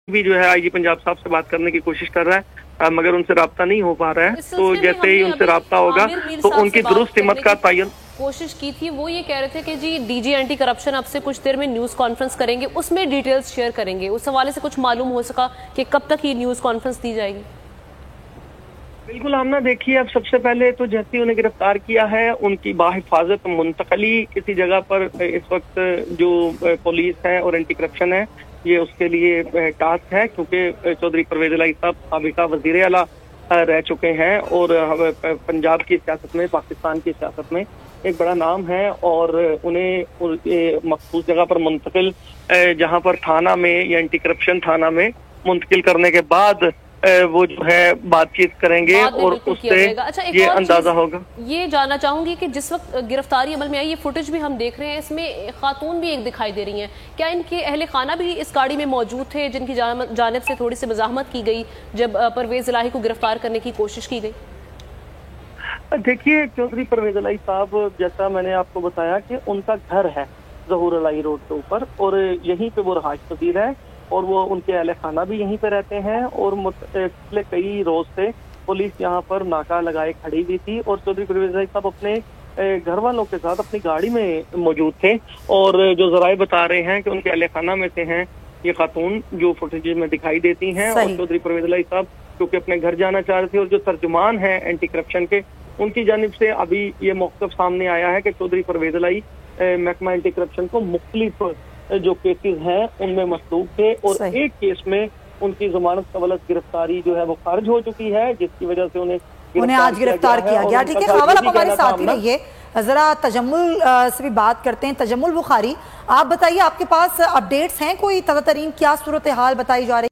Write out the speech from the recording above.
بھی جو ہے आईजी पंजाब साहब से बात करने की कोशिश कर रहा है, मगर उनसे राब्ता नहीं हो पा रहा है। तो जैसे ही उनसे राब्ता होगा तो उनकी दुरुस्त हिम्मत का तयन कोशिश की थी। वो ये कह रहे थे कि जी डीजी एंटी करप्शन अब से कुछ देर में न्यूज़ कॉन्फ्रेंस करेंगे, उसमें डिटेल्स शेयर करेंगे। उस हवाले से कुछ मालूम हो सका कि कब तक ये न्यूज़ कॉन्फ्रेंस दी जाएगी? बिल्कुल आमना, देखिए अब सबसे पहले तो जैसे ही उन्हें गिरफ्तार किया है, उनकी बाहिफाजत मुंतकली किसी जगह पर इस वक्त जो पुलिस है और एंटी करप्शन है, ये उसके लिए टास्क है, क्योंकि चौधरी परवेज इलाही साहब साबिका वजीर आला रह चुके हैं और पंजाब की सियासत में, पाकिस्तान की सियासत में एक बड़ा नाम है। और उन्हें मखसूस जगह पर मुंतकिल, जहाँ पर थाना में या एंटी करप्शन थाना में मुंतकिल करने के बाद वो जो है बातचीत करेंगे और उससे ये अंदाजा होगा। ये जानना चाहूंगी कि जिस वक्त गिरफ्तारी अमल में आई, ये फुटेज भी हम देख रहे हैं, इसमें खातून भी एक दिखाई दे रही हैं। क्या इनके अहले खाना भी इस गाड़ी में मौजूद थे, जिनकी जानिब से थोड़ी सी मज़ाहमत की गई जब परवेज इलाही को गिरफ्तार करने की कोशिश की गई? देखिए, चौधरी परवेज इलाही साहब, जैसा मैंने आपको बताया कि उनका घर है ज़हूर इलाही रोड के ऊपर और यहीं पे वो रहायश पजीर है और वो उनके अहले खाना भी यहीं पे रहते हैं। और पिछले कई रोज से पुलिस यहाँ पर नाका लगाए खड़ी हुई थी और चौधरी परवेज इलाही साहब अपने घर वालों के साथ अपनी गाड़ी में मौजूद थे। और जो जराए बता रहे हैं कि उनके अहले खाना में से हैं ये खातून जो फुटेज में दिखाई देती हैं। और चौधरी परवेज इलाही साहब क्योंकि अपने घर जाना चाह रहे थे, और जो तर्जुमान है एंटी करप्शन के, उनकी जानिब से अभी ये मौक़िफ़ सामने आया है कि चौधरी परवेज इलाही महकमा एंटी करप्शन को मुख्तलिफ जो केसेस हैं उनमें मसलूक थे और एक केस में उनकी जमानत कवलत गिरफ्तारी जो है वो खारिज हो चुकी है, जिसकी वजह से उन्हें आज गिरफ्तार किया गया। ठीक है, खबर आप हमारे साथ ही रहिए, जरा तजम्मुल से भी बात करते हैं। तजम्मुल बुखारी, आप बताइए, आपके पास अपडेट्स हैं कोई ताज़ा तरीन, क्या सूरत हाल बताई जा रही है?